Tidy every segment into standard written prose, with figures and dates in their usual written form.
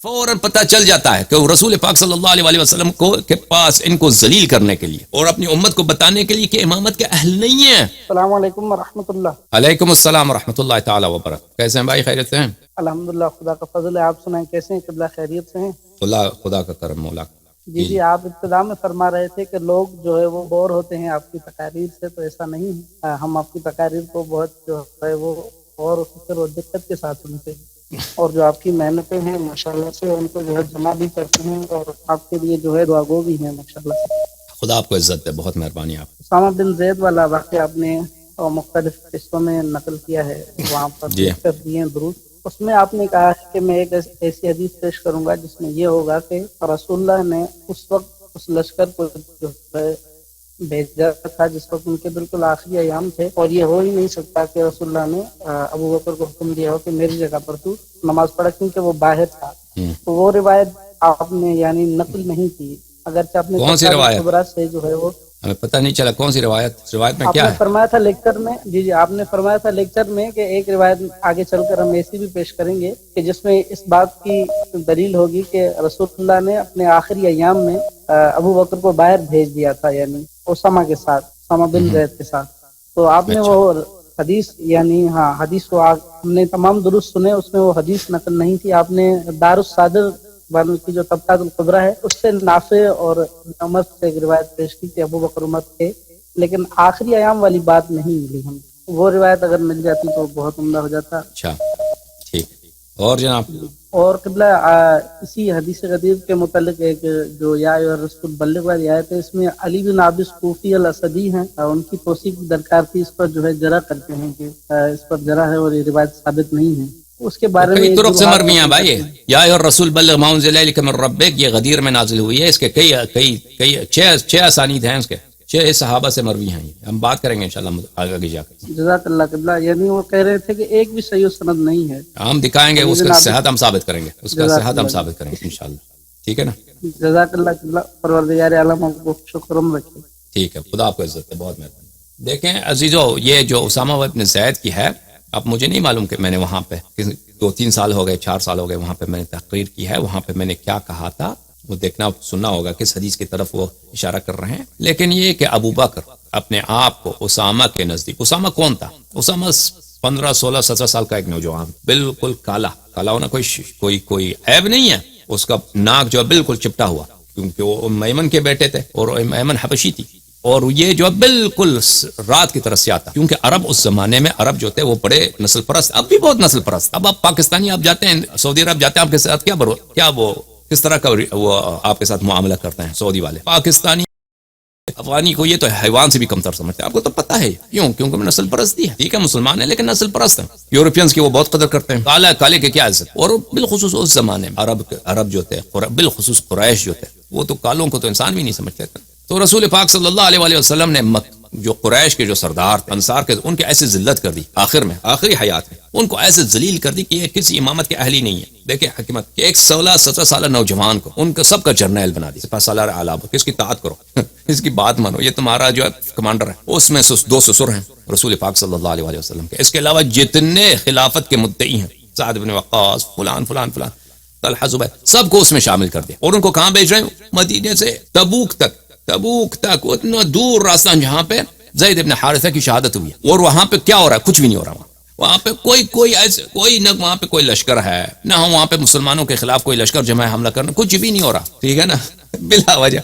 فوراً پتہ چل جاتا ہے کہ وہ رسول پاک صلی اللہ علیہ وسلم کو کے پاس ان کو ذلیل کرنے کے لیے اور اپنی امت کو بتانے کے لیے کہ امامت کے اہل نہیں ہیں۔ السلام علیکم ورحمۃ اللہ۔ علیکم السلام ورحمۃ اللہ تعالیٰ وبرکاتہ۔ کیسے ہیں بھائی، خیریت سے ہیں؟ الحمدللہ، خدا کا فضل ہے۔ آپ سنائیں کیسے ہیں؟ قبلہ خیریت سے ہیں؟ خدا کا کرم مولا۔ جی آپ ابتدا میں فرما رہے تھے کہ لوگ جو ہے وہ بور ہوتے ہیں آپ کی تقاریر سے، تو ایسا نہیں ہے، ہم آپ کی تقاریر کو بہت جو ہے وہ اور فکر و دقت کے ساتھ سنتے ہیں، اور جو آپ کی محنتیں ہیں ماشاءاللہ سے ان کو جو ہے جمع بھی کرتے ہیں اور آپ کے لیے جو ہے دعاگو بھی ہیں ماشاءاللہ سے۔ خدا آپ کو عزت دے، بہت مہربانی آپ۔ اسامہ بن زید والا واقعہ آپ نے مختلف قسطوں میں نقل کیا ہے، وہاں پر کر دیے ہیں درود۔ اس میں آپ نے کہا کہ میں ایک ایسی حدیث پیش کروں گا جس میں یہ ہوگا کہ رسول اللہ نے اس وقت اس لشکر کو جو ہے بھیجا تھا جس وقت ان کے بالکل آخری ایام تھے، اور یہ ہو ہی نہیں سکتا کہ رسول اللہ نے ابو بکر کو حکم دیا ہو کہ میری جگہ پر تو نماز پڑھا، کیونکہ وہ باہر تھا۔ تو وہ روایت آپ نے یعنی نقل نہیں کی، اگرچہ آپ نے کون سی روایت سے جو ہے وہ ہمیں پتہ نہیں چلا کون سی روایت میں کیا ہے؟ آپ نے فرمایا تھا لیکچر میں، جی آپ نے فرمایا تھا لیکچر میں کہ ایک روایت آگے چل کر ہم ایسی بھی پیش کریں گے کہ جس میں اس بات کی دلیل ہوگی کہ رسول اللہ نے اپنے آخری ایام میں ابو بکر کو باہر بھیج دیا تھا، یعنی اسامہ کے ساتھ، اسامہ بن زید کے ساتھ۔ تو آپ نے وہ حدیث یعنی حدیث کو ہم نے تمام درست سنے، اس میں وہ حدیث نقل نہیں تھی۔ آپ نے دار الصادر والوں کی جو طبقات الکبریٰ ہے اس سے نافع اور عمر سے ایک روایت پیش کی کہ ابو بکر عمر تھے، لیکن آخری ایام والی بات نہیں ملی ہم۔ وہ روایت اگر مل جاتی تو بہت عمدہ ہو جاتا۔ اچھا ٹھیک۔ اور جناب اور قبلہ اسی حدیث غدیر کے متعلق ایک جو یا ایھا الرسول بلغ والی آیت ہے، اس میں علی بن عابس کوفی الاسدی ہیں، ان کی توثیق کی درکار تھی، اس پر جو ہے جرح کرتے ہیں کہ اس پر جرح ہے اور یہ روایت ثابت نہیں ہے۔ اس کے بارے میں کئی طرق سے مروی ہیں بھائی، یا ایھا الرسول بلغ ما انزل الیک من ربک، یہ غدیر میں نازل ہوئی ہے، اس کے کئی چھ اسانید ہیں، اس کے 6 صحابہ سے مروی ہیں، ہم بات کریں گے انشاءاللہ آگے جا کر۔ جزاک اللہ قبلہ، یعنی وہ کہہ رہے تھے کہ ایک بھی صحیح سند نہیں ہے، ہم دکھائیں گے اس کا صحت، ہم ثابت کریں گے اس کا صحت، ہم ثابت کریں گے انشاءاللہ، ٹھیک ہے نا؟ جزاک اللہ قبلہ، پروردگار عالم آپ کو شکرم رکھے۔ ٹھیک ہے، خدا آپ کو عزت ہے، بہت مہربانی۔ دیکھیں عزیزو، یہ جو اسامہ بن زید کی ہے، اب مجھے نہیں معلوم کہ میں نے وہاں پہ 2-3 سال ہو گئے، 4 سال ہو گئے، وہاں پہ میں نے تقریر کی ہے، وہاں پہ میں نے کیا کہا تھا وہ دیکھنا سننا ہوگا کس حدیث کی طرف وہ اشارہ کر رہے ہیں۔ لیکن یہ کہ ابو بکر اپنے آپ کو اسامہ کے نزدیک، اسامہ کون تھا؟ اسامہ 15 16 17 سال کا ایک نوجوان، بالکل کالا ہونا کوئی عیب نہیں ہے، اس کا ناک جو بالکل چپٹا ہوا، کیونکہ وہ ایمن کے بیٹے تھے اور ایمن حبشی تھی، اور یہ جو بالکل رات کی طرح سیاہ تھا، کیونکہ عرب اس زمانے میں عرب جو تھے وہ بڑے نسل پرست، اب بھی بہت نسل پرست۔ اب آپ پاکستانی آپ جاتے ہیں سعودی عرب جاتے ہیں، آپ کے ساتھ کیا وہ کس طرح کا وہ آپ کے ساتھ معاملہ کرتے ہیں سعودی والے؟ پاکستانی افغانی کو یہ تو حیوان سے بھی کمتر سمجھتے ہیں، آپ کو تو پتہ ہے کیونکہ نسل پرستی ہے، ٹھیک ہے مسلمان ہے لیکن نسل پرست ہیں۔ یورپینز کی وہ بہت قدر کرتے ہیں، کالے کے کیا عزت، اور بالخصوص اس زمانے میں عرب جو تھے، بالخصوص قریش جو تھے، وہ تو کالوں کو تو انسان بھی نہیں سمجھتے تھے۔ تو رسول پاک صلی اللہ علیہ وسلم نے جو قریش کے جو سردار تھے، انصار کے، ان کے ایسے ذلت کر دی آخری حیات میں، ان کو ایسے ذلیل کر دی کہ یہ کسی امامت کے اہل ہی نہیں ہے۔ دیکھیں حکمت کہ ایک 16-17 سالہ نوجوان کو ان کا سب کا جرنیل بنا دی، سپہ سالار اعلیٰ، کس کی اطاعت کرو اس کی بات مانو، یہ تمہارا جو کمانڈر ہے۔ اس میں 2 سسر ہیں رسول پاک صلی اللہ علیہ وسلم کے، اس کے علاوہ جتنے خلافت کے مدعی ہیں، سعد بن وقاص، فلان طلحہ زبیر، سب کو اس میں شامل کر دیا، اور ان کو کہاں بھیج رہے ہیں؟ مدینے سے تبوک تک اتنا دور راستہ جہاں پہ زید بن حارثہ کی شہادت ہوئی ہے، اور وہاں پہ کیا ہو رہا ہے؟ کچھ بھی نہیں ہو رہا وہاں پہ کوئی نہ وہاں پہ کوئی لشکر ہے، نہ وہاں پہ مسلمانوں کے خلاف کوئی لشکر جمع حملہ کرنا، کچھ بھی نہیں ہو رہا، ٹھیک ہے نا؟ بلا وجہ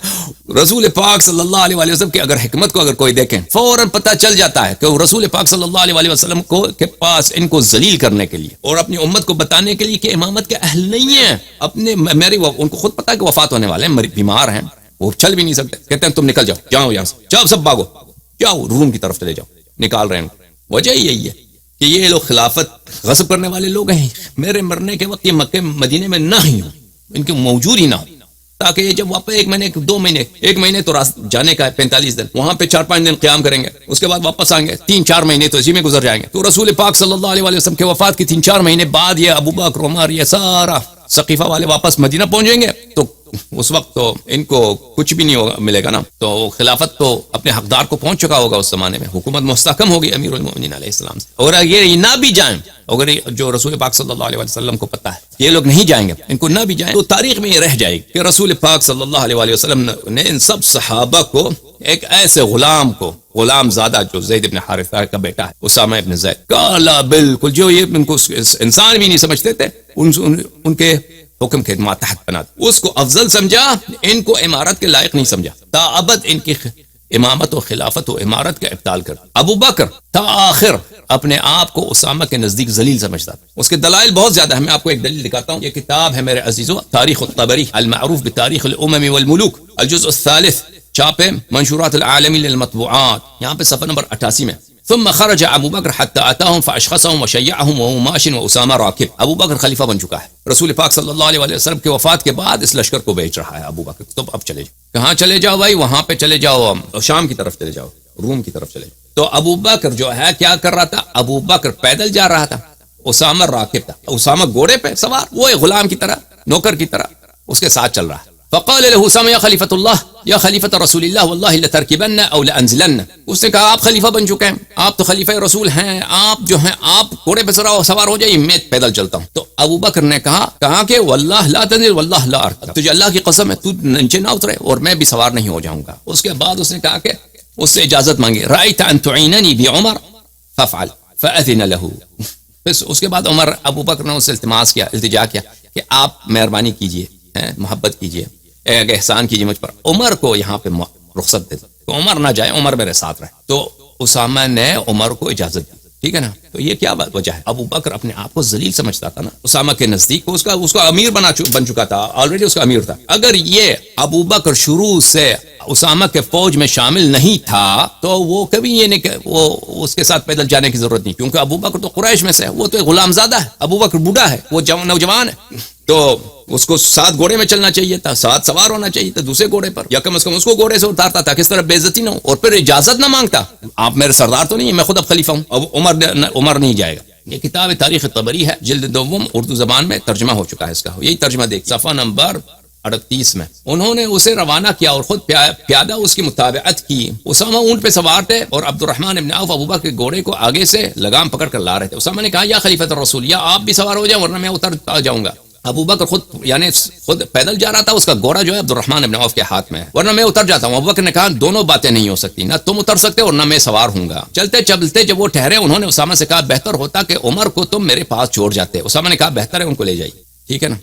رسول پاک صلی اللہ علیہ وسلم کی اگر حکمت کو اگر کوئی دیکھیں، فوراً پتہ چل جاتا ہے کہ وہ رسول پاک صلی اللہ علیہ وسلم کو کے پاس ان کو ذلیل کرنے کے لیے اور اپنی امت کو بتانے کے لیے کہ امامت کے اہل نہیں ہیں، ان کو خود پتہ ہے کہ وفات ہونے والے ہیں، بیمار ہیں، وہ چل بھی نہیں سکتے، کہتے ہیں تم نکل جاؤ یہاں سے، جاؤ سب بھاگو، جاؤ روم کی طرف چلے جاؤ، نکال رہے ہیں۔ وجہ یہی ہے کہ یہ لوگ خلافت غصب کرنے والے لوگ ہیں، میرے مرنے کے وقت یہ مکہ مدینے میں نہ ہی ہو، ان کی موجود ہی نہ ہو، تاکہ یہ جب واپس 1 مہینے 2 مہینے 1 مہینے تو جانے کا ہے، 45 دن وہاں پہ 4-5 دن قیام کریں گے، اس کے بعد واپس آئیں گے، 3-4 مہینے تو اسی میں گزر جائیں گے۔ تو رسول پاک صلی اللہ علیہ وسلم کے وفات کی 3-4 مہینے بعد یہ ابو بکر، عمر، یہ سارا ثقیفہ والے واپس مدینہ پہنچیں گے، تو اس وقت تو ان کو کچھ بھی نہیں ملے گا نا، تو خلافت تو اپنے حقدار کو پہنچ چکا ہوگا اس زمانے میں، حکومت مستحکم ہوگی امیر المومنین علیہ السلام سے. اور یہ نہ بھی جائیں، اگر جو رسول پاک صلی اللہ علیہ وسلم کو پتہ ہے کہ یہ لوگ نہیں جائیں گے، ان کو نہ بھی جائیں، تو تاریخ میں یہ رہ جائے گی کہ رسول پاک صلی اللہ علیہ وسلم نے ان سب صحابہ کو ایک ایسے غلام زادہ جو زید بن حارثہ کا بیٹا ہے، اسامہ ابن زید، کالا بالکل، جو یہ ان کو انسان بھی نہیں سمجھتے تھے، ان کے حکم کے ماتحت بنا دیا، اس کو افضل سمجھا، ان کو امارت کے لائق نہیں سمجھا، تا ابد ان کی امامت و خلافت و امارت کا ابطال کر. ابو بکر تا آخر اپنے آپ کو اسامہ کے نزدیک ذلیل سمجھتا تھا. اس کے دلائل بہت زیادہ ہیں، میں آپ کو ایک دلیل دکھاتا ہوں. یہ کتاب ہے میرے عزیزو، تاریخ الطبری المعروف بتاریخ الامم والملوک، الجزء الثالث، چھاپے منشورات العالمی للمطبوعات، یہاں پہ صفحہ نمبر 88 میں. ثم خرج ابو بکر حتى اتاهم فاشخصهم وشيعهم وهو ماش واسامہ راکب. ابو بکر خلیفہ بن چکا ہے، رسول پاک صلی اللہ علیہ وسلم کے وفات کے بعد اس لشکر کو بیچ رہا ہے ابو بکر. تو اب چلے جاؤ، کہاں چلے جاؤ بھائی؟ وہاں پہ چلے جاؤ، شام کی طرف چلے جاؤ، روم کی طرف چلے جاؤ. تو ابو بکر جو ہے کیا کر رہا تھا؟ ابو بکر پیدل جا رہا تھا، اسامہ راکب تھا، اسامہ گھوڑے پہ سوار، وہ ایک غلام کی طرح، نوکر کی طرح اس کے ساتھ چل رہا ہے. فقال له اسامہ یا خلیفۃ اللہ یا خلیفۃ رسول اللہ واللہ لترکبن او لانزلن. اس نے کہا آپ خلیفہ بن چکے ہیں، آپ تو خلیفہ رسول ہیں، آپ جو ہیں آپ گھوڑے پہ سوار ہو جائیے، میں پیدل چلتا ہوں. تو ابو بکر نے کہا کہ واللہ لا تنزل واللہ لا ارکب، تجھے اللہ کی قسم ہے تو نیچے نہ اترے اور میں بھی سوار نہیں ہو جاؤں گا. اس کے بعد اس نے کہا کہ اس سے اجازت مانگی. رأیت ان تعیننی بعمر فافعل فاذن له. پھر اس کے بعد ابو بکر نے اس سے التجا کیا کہ آپ مہربانی کیجئے، محبت کیجئے، احسان کیجیے مجھ پر، عمر کو یہاں پہ رخصت دے دو، تو عمر نہ جائے، عمر میرے ساتھ رہے. تو اسامہ نے عمر کو اجازت دی، ٹھیک ہے نا. تو یہ کیا وجہ ہے؟ ابو بکر اپنے آپ کو ذلیل سمجھتا تھا نا، اسامہ کے نزدیک اس کا امیر بن چکا تھا، آلریڈی اس کا امیر تھا. اگر یہ ابو بکر شروع سے اسامہ کے فوج میں شامل نہیں تھا تو وہ کبھی یہ نہیں کہ وہ اس کے ساتھ پیدل جانے کی ضرورت نہیں، کیونکہ ابو بکر تو قریش میں سے ہے، وہ تو ایک غلام زادہ ہے. ابو بکر بوڑھا ہے، وہ نوجوان ہے، تو اس کو ساتھ گھوڑے میں چلنا چاہیے تھا، ساتھ سوار ہونا چاہیے تھا دوسرے گھوڑے پر، یا کم از کم اس کو گھوڑے سے اتارتا تھا، کس طرح بے عزتی نہ ہو، اور پھر اجازت نہ مانگتا. آپ میرے سردار تو نہیں ہیں، میں خود اب خلیفہ ہوں، اب عمر نہیں جائے گا. یہ کتاب تاریخ طبری ہے، جلد دوم، اردو زبان میں ترجمہ ہو چکا ہے اس کا. یہی ترجمہ دیکھ صفحہ نمبر 38 میں. انہوں نے اسے روانہ کیا اور خود پیادہ اس کی متابعت کی. اسامہ اونٹ پہ سوار تھے اور عبد الرحمن ابن عوف ابو بکر کے گھوڑے کو آگے سے لگام پکڑ کر لا رہے تھے. اسامہ نے کہا یا خلیفۃ الرسول، یا آپ بھی سوار ہو جائیں ورنہ میں اتر جاؤں گا. ابو بکر خود پیدل جا رہا تھا، اس کا گھوڑا جو ہے عبد الرحمن ابن عوف کے ہاتھ میں ہے، ورنہ میں اتر جاتا ہوں. ابو بکر نے کہا دونوں باتیں نہیں ہو سکتی، نہ تم اتر سکتے اور نہ میں سوار ہوں گا. چلتے چلتے جب وہ ٹھہرے، انہوں نے اسامہ سے کہا بہتر ہوتا کہ عمر کو تم میرے پاس چھوڑ جاتے. اسامہ نے کہا بہتر ہے ان کو لے جائیے، ٹھیک ہے نا.